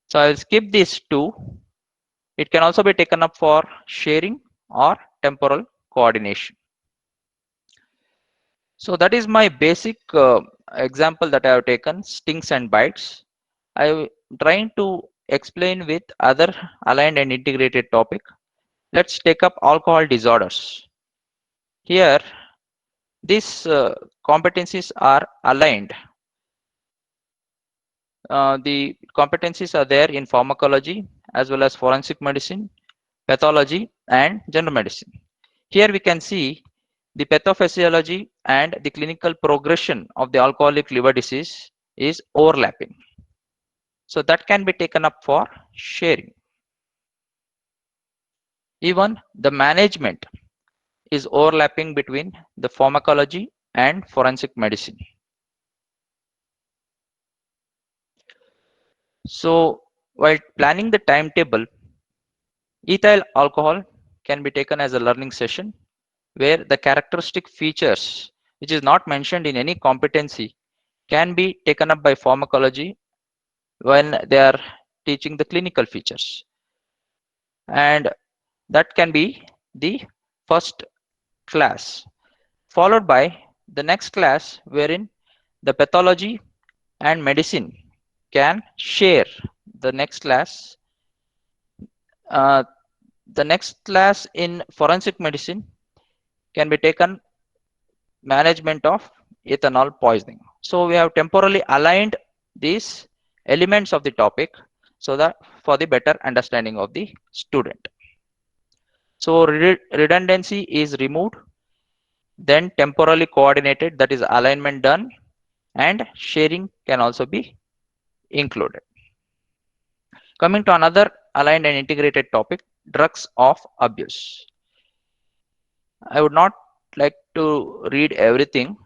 So I will skip these two. It can also be taken up for sharing or temporal coordination. So that is my basic example that I have taken, stings and bites. I am trying to explain with other aligned and integrated topic. Let's take up alcohol disorders. Here, these competencies are aligned. The competencies are there in pharmacology as well as forensic medicine, pathology, and general medicine. Here we can see the pathophysiology and the clinical progression of the alcoholic liver disease is overlapping. So that can be taken up for sharing. Even the management is overlapping between the pharmacology and forensic medicine. So while planning the timetable, ethyl alcohol can be taken as a learning session where the characteristic features which is not mentioned in any competency can be taken up by pharmacology when they are teaching the clinical features, and that can be the first class, followed by the next class wherein the pathology and medicine can share. The next class uh, the next class in forensic medicine can be taken management of ethanol poisoning. So we have temporally aligned these elements of the topic so that for the better understanding of the student. So redundancy is removed, then temporally coordinated, that is alignment done, and sharing can also be included. Coming to another aligned and integrated topic, drugs of abuse. I would not like to read everything.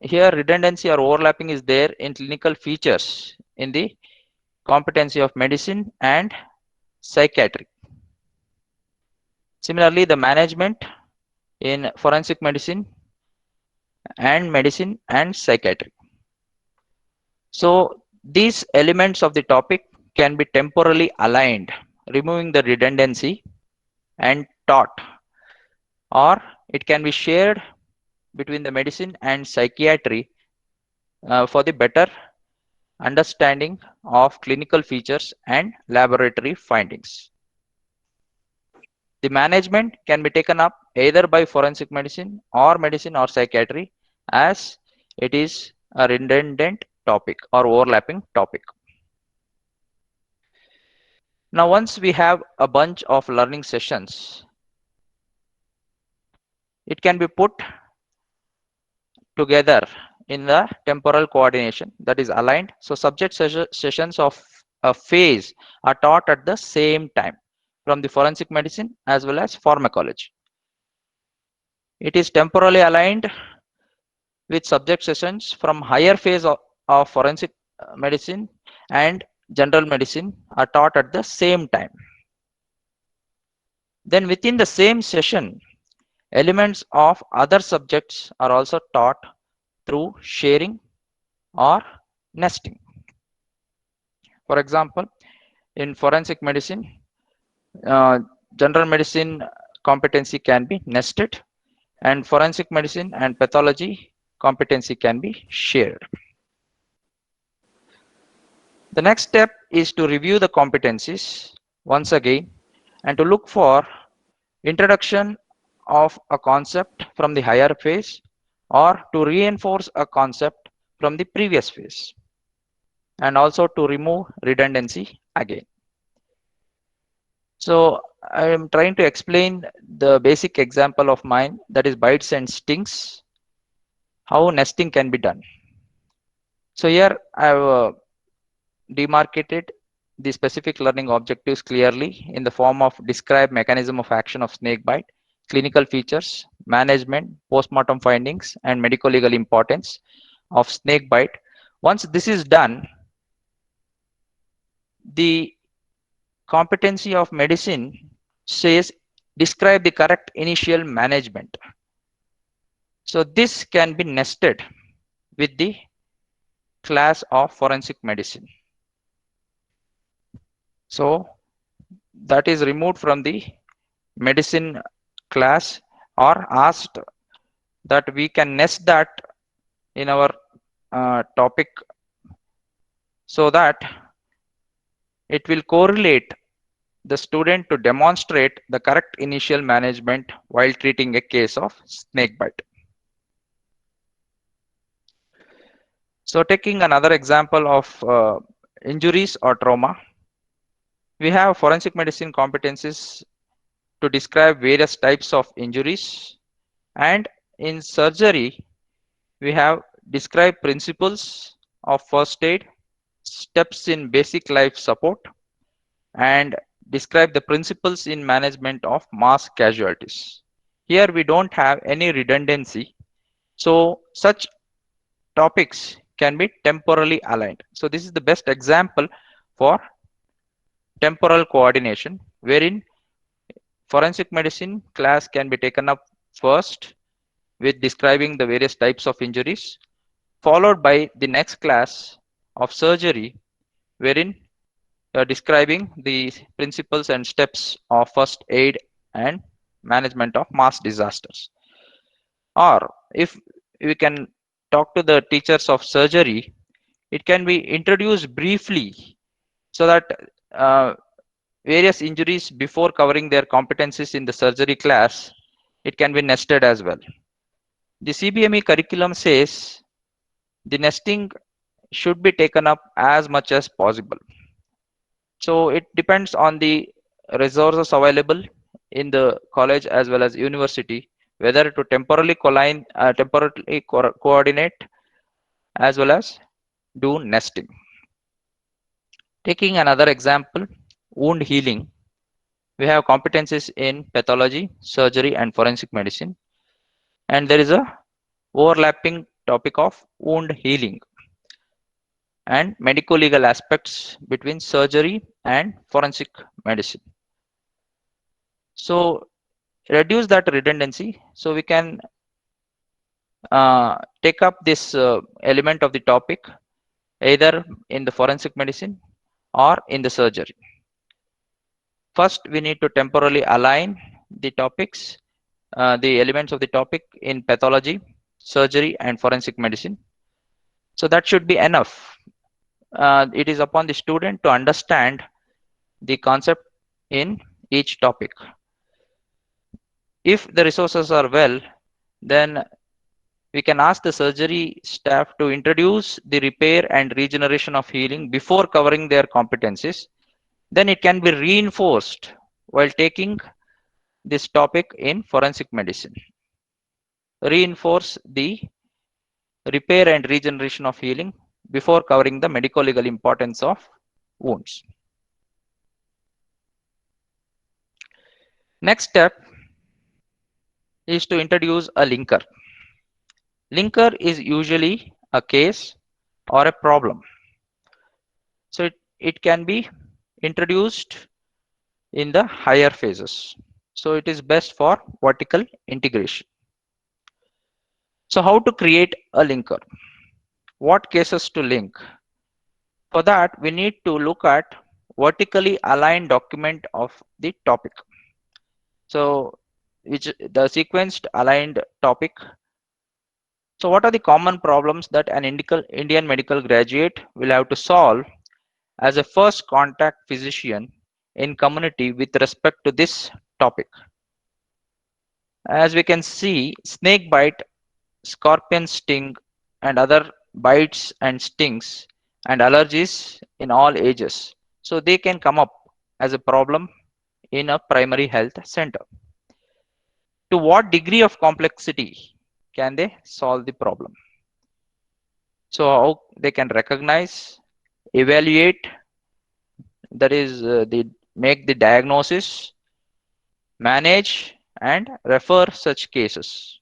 Here redundancy or overlapping is there in clinical features in the competency of medicine and psychiatry. Similarly, the management in forensic medicine and psychiatry. So these elements of the topic can be temporally aligned, removing the redundancy, and taught, or it can be shared between the medicine and psychiatry for the better understanding of clinical features and laboratory findings. The management can be taken up either by forensic medicine or psychiatry, as it is a redundant topic or overlapping topic. Now, once we have a bunch of learning sessions, it can be put together in the temporal coordination that is aligned. So subject sessions of a phase are taught at the same time from the forensic medicine as well as pharmacology. It is temporally aligned with subject sessions from higher phase of forensic medicine and general medicine are taught at the same time. Then within the same session, elements of other subjects are also taught through sharing or nesting. For example, in forensic medicine, general medicine competency can be nested, and forensic medicine and pathology competency can be shared. The next step is to review the competencies once again and to look for introduction of a concept from the higher phase or to reinforce a concept from the previous phase, and also to remove redundancy again. So I am trying to explain the basic example of mine, that is bites and stings, how nesting can be done. So here I have demarcated the specific learning objectives clearly in the form of describe mechanism of action of snake bite, clinical features, management, postmortem findings, and medical legal importance of snake bite. Once this is done, the competency of medicine says describe the correct initial management. So this can be nested with the class of forensic medicine. So that is removed from the medicine class or asked that we can nest that in our topic so that it will correlate the student to demonstrate the correct initial management while treating a case of snake bite. So taking another example of injuries or trauma, we have forensic medicine competencies to describe various types of injuries, and in surgery we have described principles of first aid, steps in basic life support, and describe the principles in management of mass casualties. Here we don't have any redundancy, so such topics can be temporally aligned. So this is the best example for temporal coordination, wherein forensic medicine class can be taken up first with describing the various types of injuries, followed by the next class of surgery, wherein describing the principles and steps of first aid and management of mass disasters. Or if we can talk to the teachers of surgery, it can be introduced briefly so that uh, various injuries before covering their competencies in the surgery class, it can be nested as well. The CBME curriculum says the nesting should be taken up as much as possible. So it depends on the resources available in the college as well as university, whether to temporarily coordinate as well as do nesting. Taking another example, wound healing. We have competencies in pathology, surgery, and forensic medicine. And there is a overlapping topic of wound healing and medico-legal aspects between surgery and forensic medicine. So reduce that redundancy. So we can take up this element of the topic either in the forensic medicine or in the surgery. First, we need to temporally align the topics, the elements of the topic in pathology, surgery, and forensic medicine. So that should be enough. It is upon the student to understand the concept in each topic. If the resources are well, then we can ask the surgery staff to introduce the repair and regeneration of healing before covering their competencies. Then it can be reinforced while taking this topic in forensic medicine. Reinforce the repair and regeneration of healing before covering the medico legal importance of wounds. Next step is to introduce a linker. Linker is usually a case or a problem. So it can be introduced in the higher phases. So it is best for vertical integration. So how to create a linker? What cases to link? For that, we need to look at vertically aligned document of the topic. So which the sequenced aligned topic. So what are the common problems that an Indian medical graduate will have to solve as a first contact physician in community with respect to this topic? As we can see, snake bite, scorpion sting, and other bites and stings and allergies in all ages. So they can come up as a problem in a primary health center. To what degree of complexity can they solve the problem? So how they can recognize, evaluate, that is make the diagnosis, manage, and refer such cases.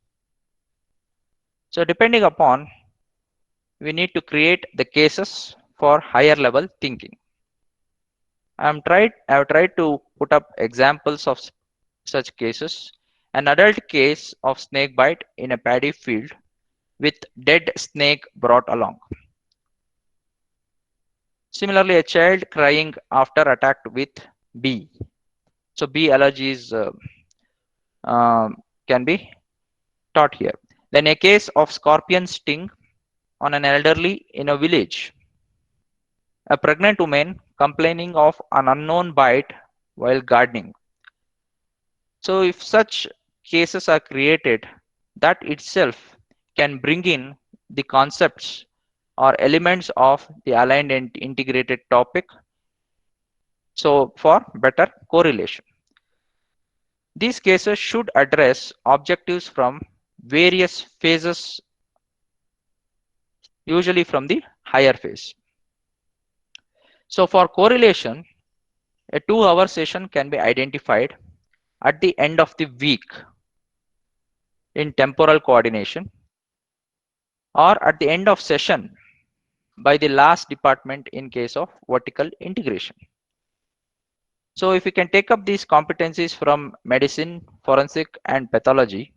So depending upon, we need to create the cases for higher level thinking. I have tried to put up examples of such cases, An adult case of snake bite in a paddy field with dead snake brought along. Similarly, a child crying after attacked with bee. So bee allergies can be taught here. Then a case of scorpion sting on an elderly in a village. A pregnant woman complaining of an unknown bite while gardening. So if such cases are created, that itself can bring in the concepts or elements of the aligned and integrated topic. So for better correlation. These cases should address objectives from various phases, usually from the higher phase. So for correlation, a 2-hour session can be identified at the end of the week in temporal coordination, or at the end of session by the last department in case of vertical integration. So if we can take up these competencies from medicine, forensic and pathology,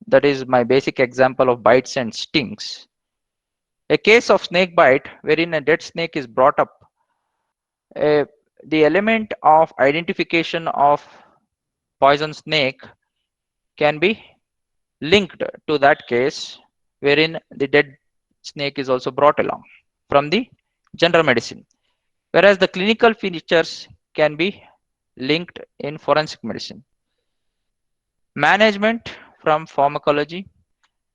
that is my basic example of bites and stings. A case of snake bite wherein a dead snake is brought up, the element of identification of poison snake can be linked to that case wherein the dead snake is also brought along from the general medicine, whereas the clinical features can be linked in forensic medicine. Management from pharmacology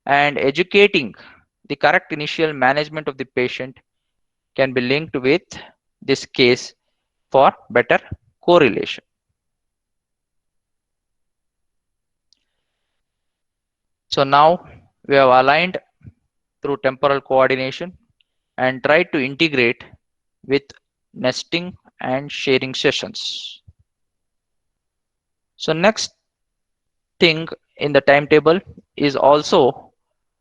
and educating the correct initial management of the patient can be linked with this case for better correlation. So now we have aligned through temporal coordination and tried to integrate with nesting and sharing sessions. So next thing in the timetable is also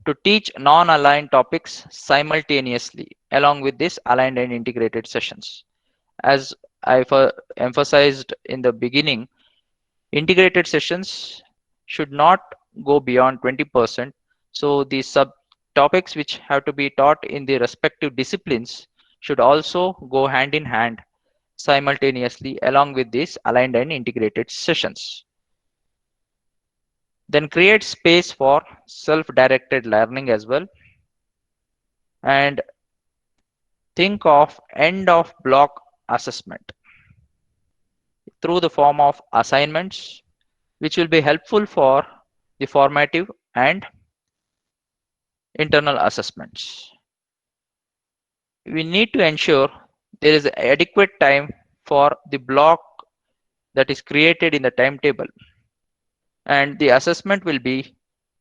to teach non-aligned topics simultaneously along with this aligned and integrated sessions. As I emphasized in the beginning, integrated sessions should not go beyond 20%. So the subtopics which have to be taught in the respective disciplines should also go hand in hand simultaneously along with these aligned and integrated sessions. Then create space for self-directed learning as well, and think of end of block assessment through the form of assignments, which will be helpful for the formative and internal assessments. We need to ensure there is adequate time for the block that is created in the timetable, and the assessment will be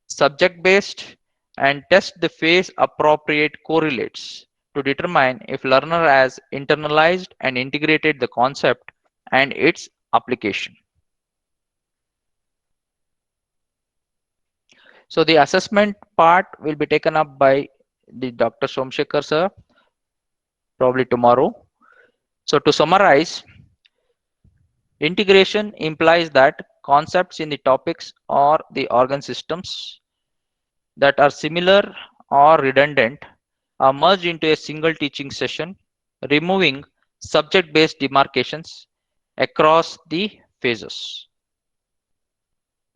subject based and test the phase appropriate correlates to determine if learner has internalized and integrated the concept and its application. So the assessment part will be taken up by the Dr. Somsekhar sir probably tomorrow. So to summarize, integration implies that concepts in the topics or the organ systems that are similar or redundant are merged into a single teaching session, removing subject-based demarcations across the phases.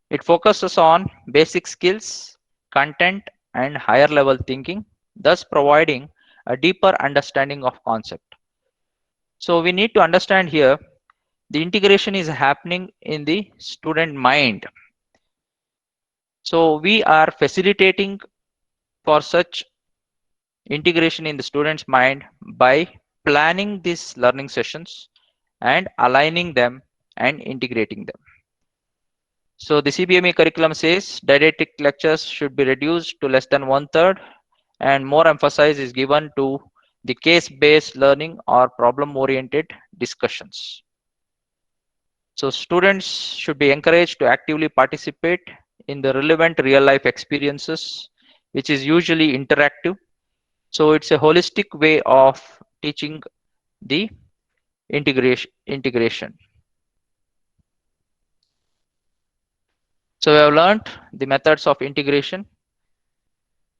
It focuses on basic skills, content, and higher level thinking, thus providing a deeper understanding of concept. So we need to understand here the integration is happening in the student mind. So we are facilitating for such integration in the student's mind by planning these learning sessions and aligning them and integrating them. So the CBME curriculum says didactic lectures should be reduced to less than 1/3 and more emphasis is given to the case-based learning or problem-oriented discussions. So students should be encouraged to actively participate in the relevant real-life experiences, which is usually interactive. So it's a holistic way of teaching the integration. So we have learned the methods of integration.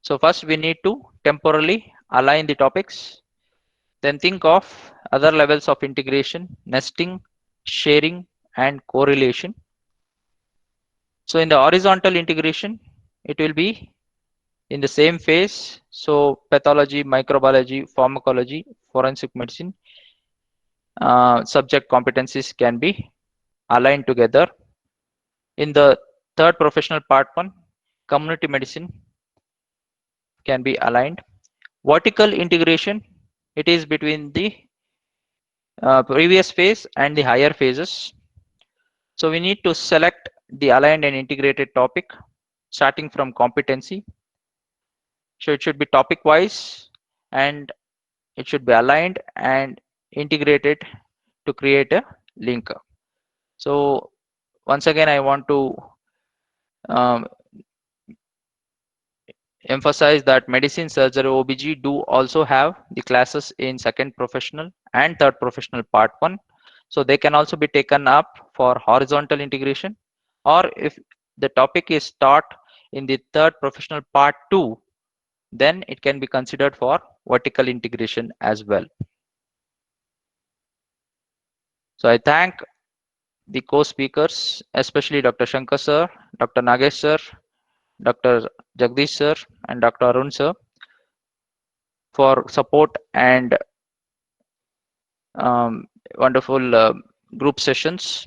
So first we need to temporally align the topics. Then think of other levels of integration, nesting, sharing, and correlation. So in the horizontal integration, it will be in the same phase. So pathology, microbiology, pharmacology, forensic medicine, subject competencies can be aligned together. In the third professional part 1, community medicine can be aligned. Vertical integration, it is between the previous phase and the higher phases. So we need to select the aligned and integrated topic starting from competency. So it should be topic wise and it should be aligned and integrated to create a link. So once again, I want to emphasize that medicine, surgery, OBG do also have the classes in second professional and third professional part 1. So they can also be taken up for horizontal integration, or if the topic is taught in the third professional part 2, then it can be considered for vertical integration as well. So I thank the co-speakers, especially Dr. Shankar sir, Dr. Nagesh sir, Dr. Jagdish sir, and Dr. Arun sir for support and wonderful group sessions.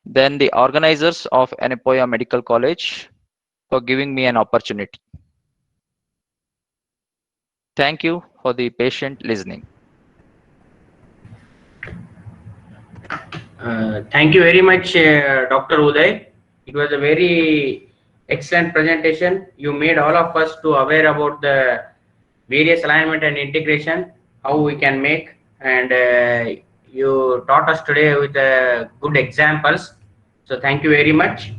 Then the organizers of Anepoya Medical College for giving me an opportunity. Thank you for the patient listening. Thank you very much, Dr. Uday. It was a very excellent presentation. You made all of us to aware about the various alignment and integration, how we can make, and you taught us today with good examples. So thank you very much.